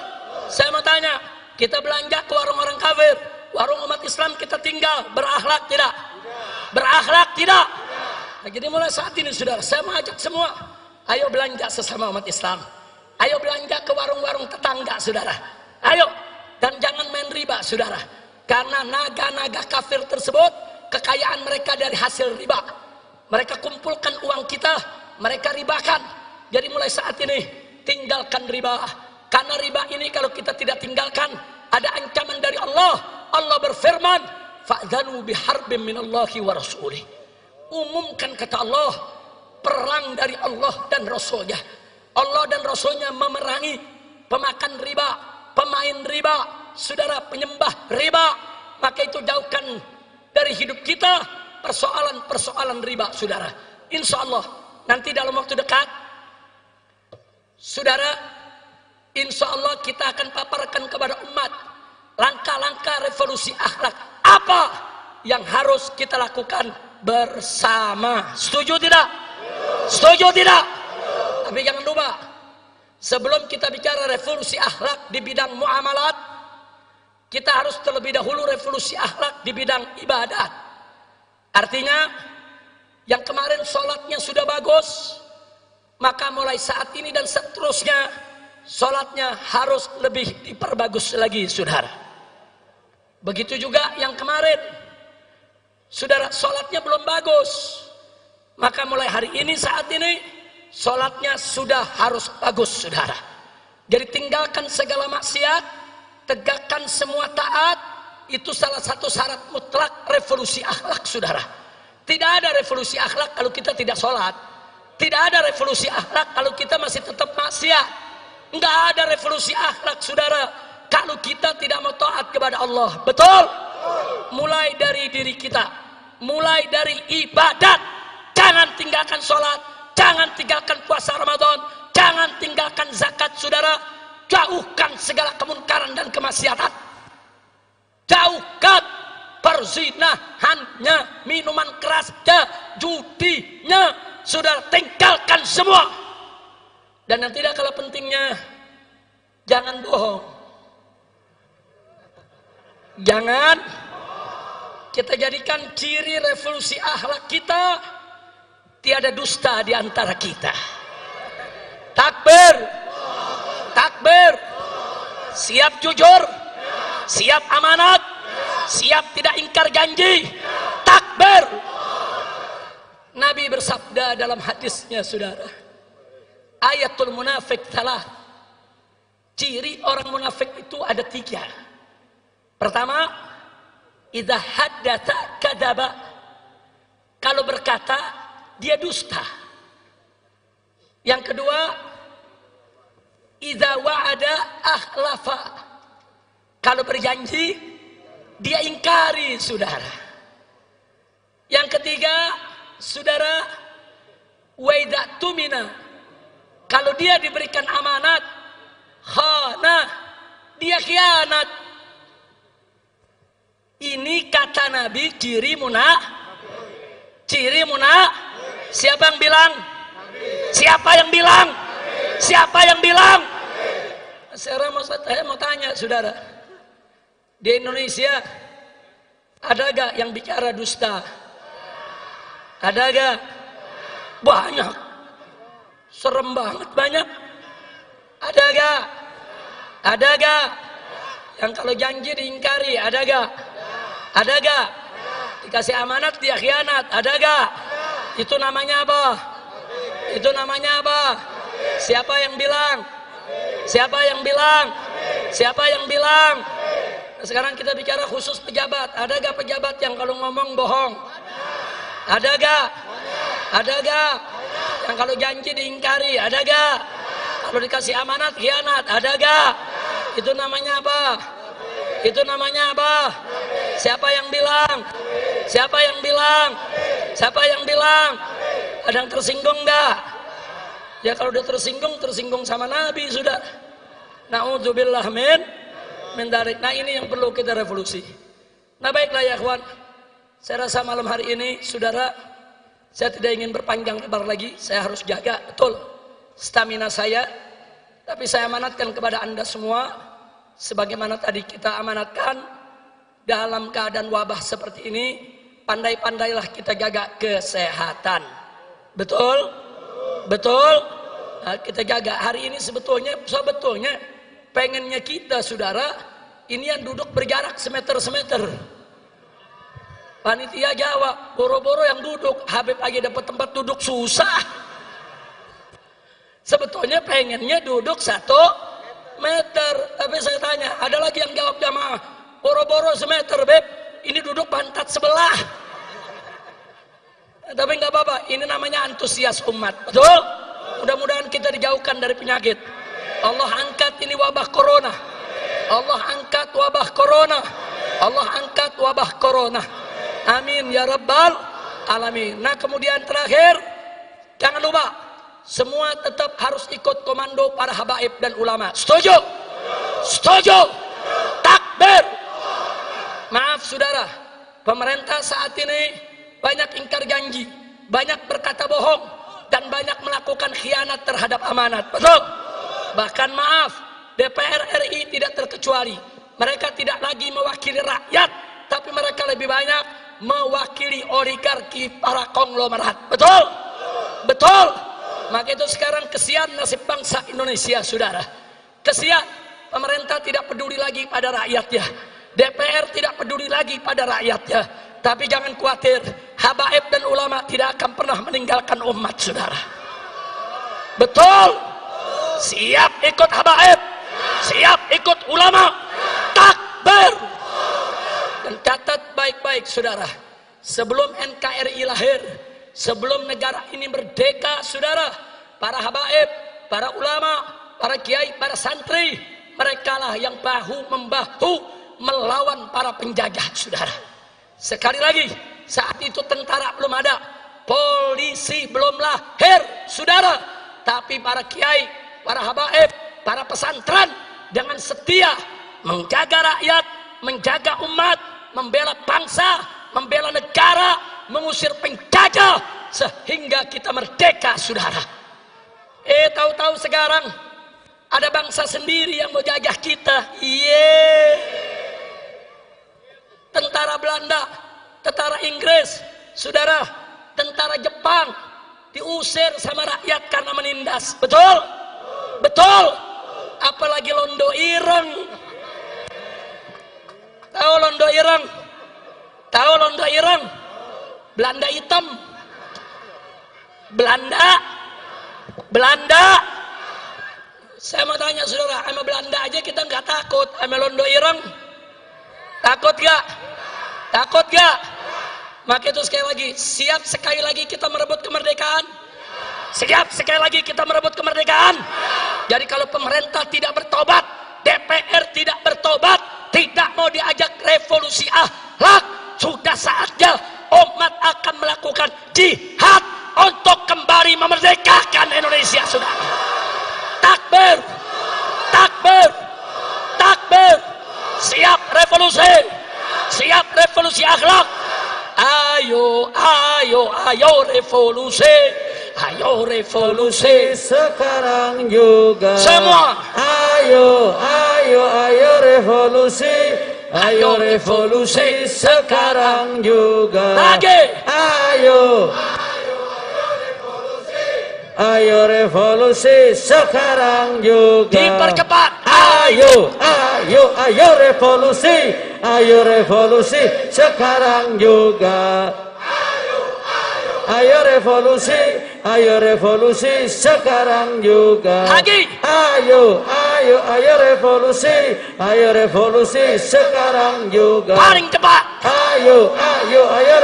Saya mau tanya, kita belanja ke warung orang kafir, warung umat Islam kita tinggal, berakhlak tidak? Berakhlak tidak? Nah, jadi mulai saat ini, saudara, saya mengajak semua, ayo belanja sesama umat Islam. Ayo belanja ke warung-warung tetangga, saudara. Ayo, dan jangan main riba, saudara. Karena naga-naga kafir tersebut, kekayaan mereka dari hasil riba. Mereka kumpulkan uang kita, mereka ribakan. Jadi mulai saat ini, tinggalkan riba. Karena riba ini kalau kita tidak tinggalkan, ada ancaman dari Allah. Allah berfirman, fa'dzanu biharbin minallahi wa rasulih. Umumkan, kata Allah, perang dari Allah dan Rasulnya. Allah dan Rasulnya memerangi pemakan riba, pemain riba, saudara, penyembah riba. Maka itu jauhkan dari hidup kita persoalan-persoalan riba, saudara. Insya Allah nanti dalam waktu dekat, saudara, insya Allah kita akan paparkan kepada umat langkah-langkah revolusi akhlak apa yang harus kita lakukan bersama. Setuju tidak? Setuju tidak? Tapi jangan lupa, sebelum kita bicara revolusi akhlak di bidang muamalat, kita harus terlebih dahulu revolusi akhlak di bidang ibadah. Artinya, yang kemarin sholatnya sudah bagus, maka mulai saat ini dan seterusnya, sholatnya harus lebih diperbagus lagi, saudara. Begitu juga yang kemarin, saudara, sholatnya belum bagus, maka mulai hari ini, saat ini, sholatnya sudah harus bagus, saudara. Jadi tinggalkan segala maksiat, tegakkan semua taat. Itu salah satu syarat mutlak revolusi akhlak, saudara. Tidak ada revolusi akhlak kalau kita tidak sholat. Tidak ada revolusi akhlak kalau kita masih tetap maksiat. Enggak ada revolusi akhlak, saudara, kalau kita tidak mau taat kepada Allah. Betul? Mulai dari diri kita, mulai dari ibadat. Jangan tinggalkan sholat, jangan tinggalkan puasa Ramadan, jangan tinggalkan zakat, saudara. Jauhkan segala kemungkaran dan kemaksiatan. Jauhkan perzinahannya, minuman kerasnya, judinya, saudara, tinggalkan semua. Dan yang tidak kalah pentingnya, jangan bohong. Jangan kita jadikan ciri revolusi akhlak kita, tiada dusta di antara kita. Takbir, takbir. Siap jujur, siap amanat, siap tidak ingkar janji. Takbir. Nabi bersabda dalam hadisnya, saudara, ayatul munafik salah. Ciri orang munafik itu ada 3. Pertama, idza haddatsa kadzaba. Kalau berkata, dia dusta. Yang kedua, idza wa'ada akhlafa. Kalau berjanji, dia ingkari, saudara. Yang ketiga, saudara, wa idza tumina. dia diberikan amanat, khanah, dia khianat. Ini kata Nabi ciri ciri siapa yang bilang? Siapa yang bilang? Siapa yang bilang? Saya mau tanya saudara, di Indonesia ada gak yang bicara dusta? Ada gak? Banyak, serem banget banyak. Ada gak? Ada gak? Yang kalau janji diingkari, ada gak? Ada gak? Dikasih amanat dia khianat, ada gak? Itu namanya apa? Itu namanya apa? Siapa yang bilang? Siapa yang bilang? Siapa yang bilang? Nah, sekarang kita bicara khusus pejabat. Ada gak pejabat yang kalau ngomong bohong? Ada gak? Ada gak? Yang kalau janji diingkari, ada gak? Kalau dikasih amanat khianat, ada gak? Itu namanya apa? Itu namanya apa? Siapa yang bilang? Siapa yang bilang? Siapa yang bilang? Ada yang tersinggung enggak? Ya kalau udah tersinggung sama Nabi sudah. Na'udzubillah min dzalik. Nah ini yang perlu kita revolusi. Nah baiklah ya kawan. Saya rasa malam hari ini saudara, saya tidak ingin berpanjang lebar lagi. Saya harus jaga betul stamina saya. Tapi saya amanatkan kepada Anda semua, sebagaimana tadi kita amanatkan, dalam keadaan wabah seperti ini, pandai-pandailah kita jaga kesehatan. Betul? Betul? Nah, kita jaga. Hari ini sebetulnya pengennya kita saudara, ini yang duduk berjarak semeter. Panitia Jawa, boro-boro yang duduk, Habib aja dapat tempat duduk susah. Sebetulnya pengennya duduk 1 meter. Tapi saya tanya, ada lagi yang jawab jamaah, boro-boro semeter, Beb, ini duduk pantat sebelah. Tapi nggak apa-apa, ini namanya antusias umat. Betul? Mudah-mudahan kita dijauhkan dari penyakit. Allah angkat ini wabah corona. Allah angkat wabah corona. Allah angkat wabah corona. Amin ya rabbal alamin. Nah kemudian terakhir, jangan lupa semua tetap harus ikut komando para habaib dan ulama. Setuju? Setuju? Takbir. Maaf saudara, pemerintah saat ini banyak ingkar janji, banyak berkata bohong, dan banyak melakukan khianat terhadap amanat. Betul? Bahkan maaf, DPR RI tidak terkecuali. Mereka tidak lagi mewakili rakyat, tapi mereka lebih banyak mewakili oligarki para konglomerat. Betul? Betul? Maka itu sekarang kesian nasib bangsa Indonesia, saudara. Kesian, pemerintah tidak peduli lagi pada rakyatnya. DPR tidak peduli lagi pada rakyatnya. Tapi jangan khawatir, habaib dan ulama tidak akan pernah meninggalkan umat, saudara. Betul? Siap ikut habaib, siap ikut ulama. Takbir. Dan catat baik-baik, saudara. Sebelum NKRI lahir, sebelum negara ini merdeka, saudara, para habaib, para ulama, para kiai, para santri, merekalah yang bahu-membahu melawan para penjajah, saudara. Sekali lagi, saat itu tentara belum ada, polisi belum lahir, saudara. Tapi para kiai, para habaib, para pesantren dengan setia menjaga rakyat, menjaga umat, membela bangsa, membela negara, mengusir penjajah sehingga kita merdeka, saudara. Tahu-tahu sekarang ada bangsa sendiri yang mau jajah kita. Tentara Belanda, tentara Inggris, saudara, tentara Jepang diusir sama rakyat karena menindas. Betul? Betul? Apalagi Londo Ireng. Tahu Londo Ireng? Tahu Londo Ireng? Belanda hitam. Belanda. Saya mau tanya saudara, sama Belanda aja kita nggak takut, sama Londo Ireng takut gak? Takut gak? Maka itu sekali lagi, siap sekali lagi kita merebut kemerdekaan? Siap sekali lagi kita merebut kemerdekaan? Jadi kalau pemerintah tidak bertobat, DPR tidak bertobat, tidak mau diajak revolusi akhlak, sudah saatnya umat akan melakukan jihad untuk kembali memerdekakan Indonesia, saudara. takbir, takbir, takbir. Siap revolusi, siap revolusi akhlak. Ayo, ayo, ayo revolusi, ayo revolusi sekarang juga. Semua. Ayo, ayo, ayo revolusi, ayo revolusi sekarang juga. Lagi. Ayo, ayo revolusi sekarang juga. Dipercepat. Ayo, ayo, ayo revolusi, ayo revolusi sekarang juga. Ayo revolusi, ayo revolusi sekarang juga. Lagi. Ayo, ayo, ayo revolusi sekarang juga. Paling cepat. Ayo, ayo, ayo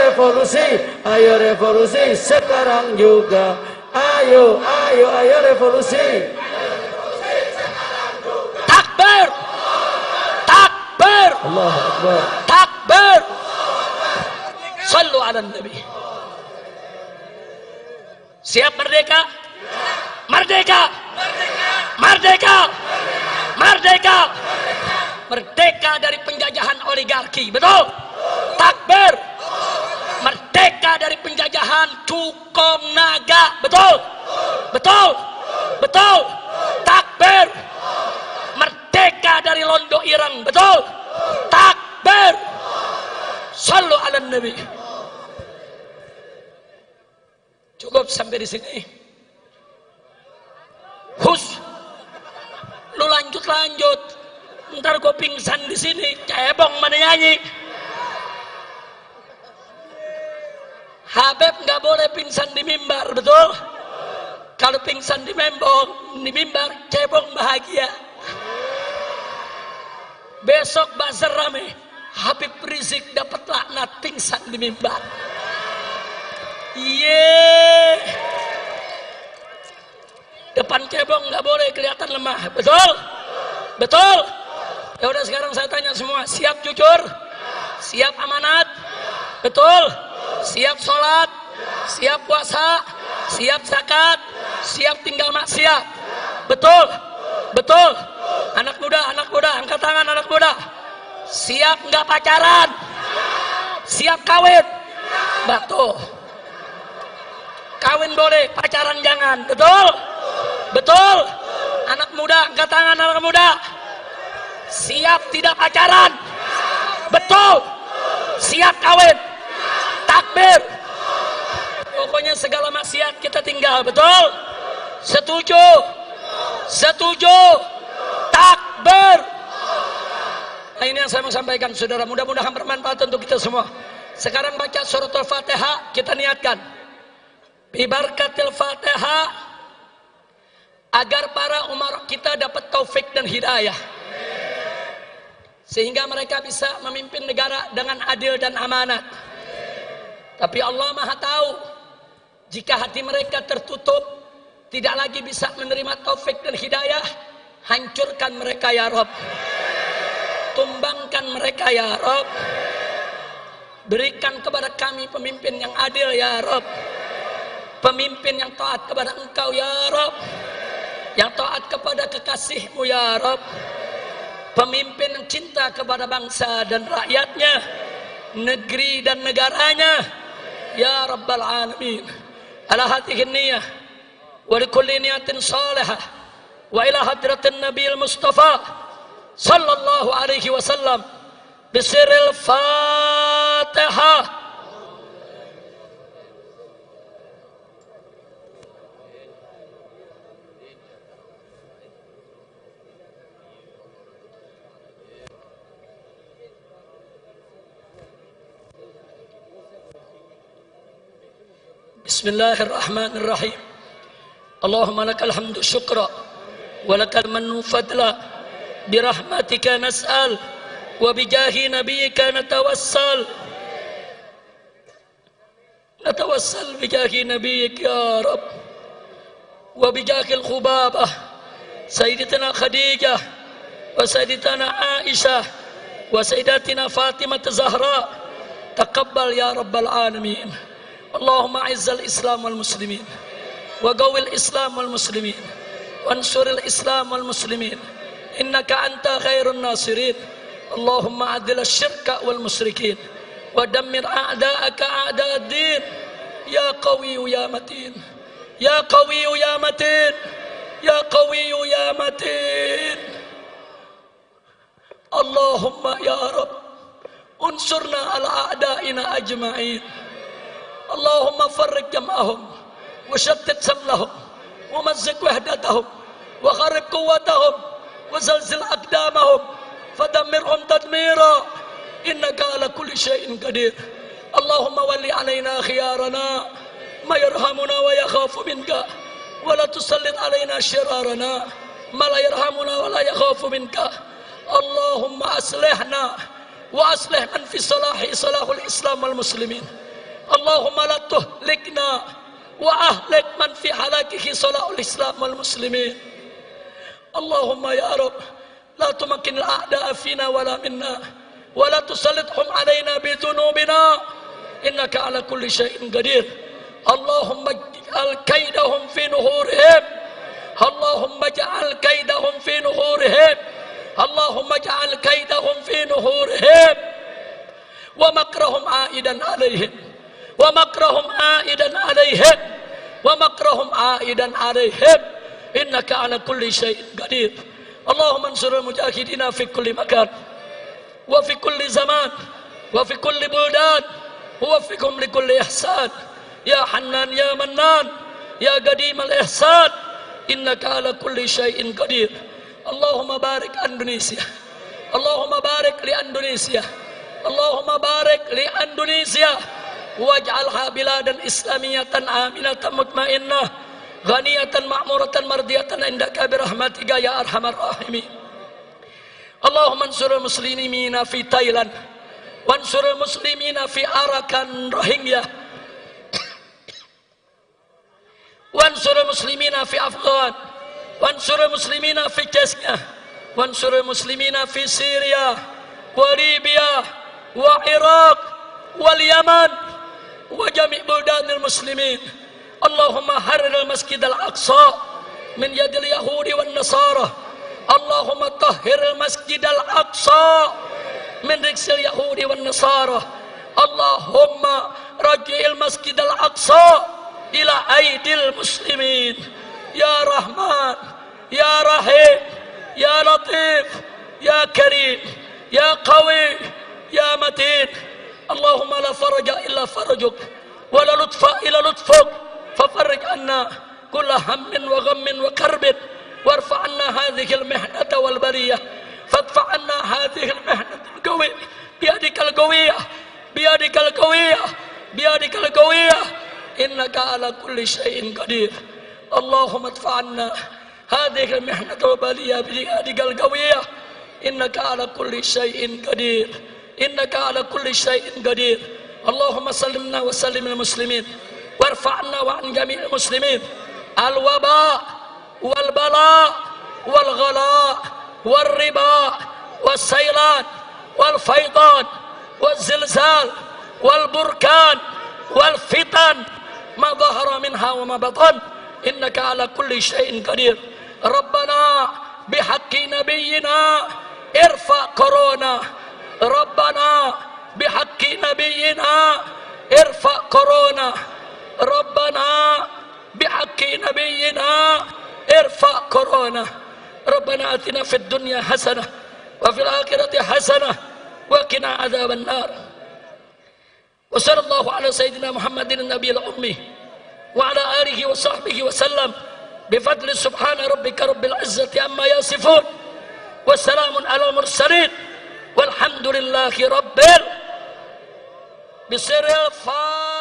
revolusi sekarang juga. Ayo, ayo, ayo revolusi. Takbir, takbir, Allahu Akbar. takbir. Sallu ala Nabi. Siap merdeka? Merdeka! Merdeka! Merdeka! Merdeka dari penjajahan oligarki, betul? Takbir! Merdeka dari penjajahan cukong naga, betul? Betul? Betul? Takbir! Merdeka dari londo ireng, betul? Takbir! Sallu ala Nabi. Cukup sampai di sini. Hus, lu lanjut. Ntar gue pingsan di sini. Cebong mana nyanyi. Habib nggak boleh pingsan di mimbar, betul? Kalau pingsan di mimbar, cebong bahagia. Besok bazar rame. Habib Rizik dapat laknat pingsan di mimbar. Iya. Depan cebong nggak boleh kelihatan lemah, betul? Betul? Ya udah sekarang saya tanya semua, siap jujur? Siap amanat? Betul? Siap sholat? Siap puasa? Siap zakat? Siap tinggal maksiat? Betul? Betul? Anak muda, angkat tangan anak muda. Siap nggak pacaran? Siap kawin? Betul. Kawin boleh, pacaran jangan. Betul? Betul? Anak muda, angkat tangan anak muda. Siap tidak pacaran? Betul? Siap kawin? Takbir? Pokoknya segala maksiat kita tinggal. Betul? Setuju? Setuju? Takbir? Nah, ini yang saya mau sampaikan, saudara. Mudah-mudahan bermanfaat untuk kita semua. Sekarang baca surat Al-Fatihah, kita niatkan bibarkatil Fatihah agar para umara kita dapat taufik dan hidayah, sehingga mereka bisa memimpin negara dengan adil dan amanat. Tapi Allah Maha tahu, jika hati mereka tertutup, tidak lagi bisa menerima taufik dan hidayah. Hancurkan mereka ya Rabb, tumbangkan mereka ya Rabb. Berikan kepada kami pemimpin yang adil ya Rabb, pemimpin yang taat kepada Engkau ya Rabb, yang taat kepada kekasih-Mu ya Rabb, pemimpin yang cinta kepada bangsa dan rakyatnya, negeri dan negaranya ya Rabbal Alamin. Ala hadhihi niyah wa likulli niyatin salihah wa ila hadratin Nabiil Mustafa sallallahu alaihi wasallam bisiril Fatihah. Bismillahirrahmanirrahim. Allahumma lakal hamdu syukra wa lakal mannu fadla birahmatika nas'al wa bijahi nabiyyika natawassal bijahi nabiyyika ya Rabb wa bijahi al-khubabah sayyidatina Khadijah wa sayyidatina Aisyah wa sayyidatina Fatimah Zahra taqabbal ya Rabbal Alamin. Allahumma izzal Islam wal muslimin wa qawwil Islam wal muslimin وانصر الإسلام والمسلمين إنك أنت خير الناصرين. اللهم أذل الشرك والمشركين ودمر أعداءك أعداء الدين. يا قوي يا متين، يا قوي يا متين، يا قوي يا متين. اللهم يا رب انصرنا على أعدائنا أجمعين. اللهم فرق جمعهم وشتت شملهم ومزق وحدتهم وخرب قوتهم وزلزل أقدامهم فدمرهم تدميرا إنك على كل شيء قدير. اللهم ول علينا خيارنا ما يرحمنا ويخاف منك ولا تسلط علينا شرارنا ما لا يرحمنا ولا يخاف منك. اللهم أصلحنا وأصلح من في صلاحه صلاح الإسلام والمسلمين. اللهم لا تهلكنا وأهلك من في هلاكه صلاح الإسلام والمسلمين. اللهم يا رب لا تمكن الأعداء فينا ولا منا ولا تسلطهم علينا بذنوبنا إنك على كل شيء قدير. اللهم اجعل كيدهم في نحورهم، اللهم اجعل كيدهم في نحورهم، اللهم اجعل كيدهم في نحورهم ومكرهم عائدا عليهم، ومكرهم عائدا عليهم، ومكرهم عائدا عليهم إنك على كل شيء قدير. اللهم انصر المجاهدين في كل مكان وفي كل زمان وفي كل بلدان ووفقهم لكل إحسان يا حنان يا منان يا قديم الإحسان إنك على كل شيء قدير. اللهم بارك إندونيسيا، اللهم بارك لإندونيسيا، اللهم بارك لإندونيسيا واجعلها بلادا إسلامية آمنة مطمئنة غنية معمورة مرضية عندك برحمتك يا أرحم الراحمين. اللهم انصر المسلمين في تايلاند وانصر المسلمين في أراكان روهينجيا وانصر المسلمين في أفغان وانصر المسلمين في تشيكيا وانصر المسلمين في سوريا وليبيا وعراق واليمن وجميع بلدان المسلمين. اللهم حرر المسجد الأقصى من يد اليهود والنصارى. اللهم طهر المسجد الأقصى من رجس اليهود والنصارى. اللهم رجع المسجد الأقصى إلى أيدي المسلمين يا رحمن يا رحيم يا لطيف يا كريم يا قوي يا متين. اللهم لا فرج إلا فرجك ولا لطف إلا لطفك ففرج عنا كل هم وغم وكرب وارفع عنا هذه المحنة والبرية، فادفع عنا هذه المحنة القوية بيدك القوية بيدك القوية بيدك القوية إنك على كل شيء قدير. اللهم ادفع عنا هذه المحنة والبرية بيدك القوية إنك على كل شيء قدير، إنك على كل شيء قدير. اللهم سلمنا وسلم المسلمين وارفعنا وعن جميع المسلمين الوباء والبلاء والغلاء والربا والسيلان والفيضان والزلزال والبركان والفتن ما ظهر منها وما بطن إنك على كل شيء قدير. ربنا بحق نبينا ارفع كورونا، ربنا بحق نبينا ارفع كورونا، ربنا بحق نبينا ارفع كورونا. ربنا آتنا في الدنيا حسنة وفي الآخرة حسنة وقنا عذاب النار. وصلى الله على سيدنا محمد النبي الأمي وعلى آله وصحبه وسلم بفضل سبحان ربك رب العزة عما يصفون وسلام على المرسلين والحمد لله رب بسر الفاتحة.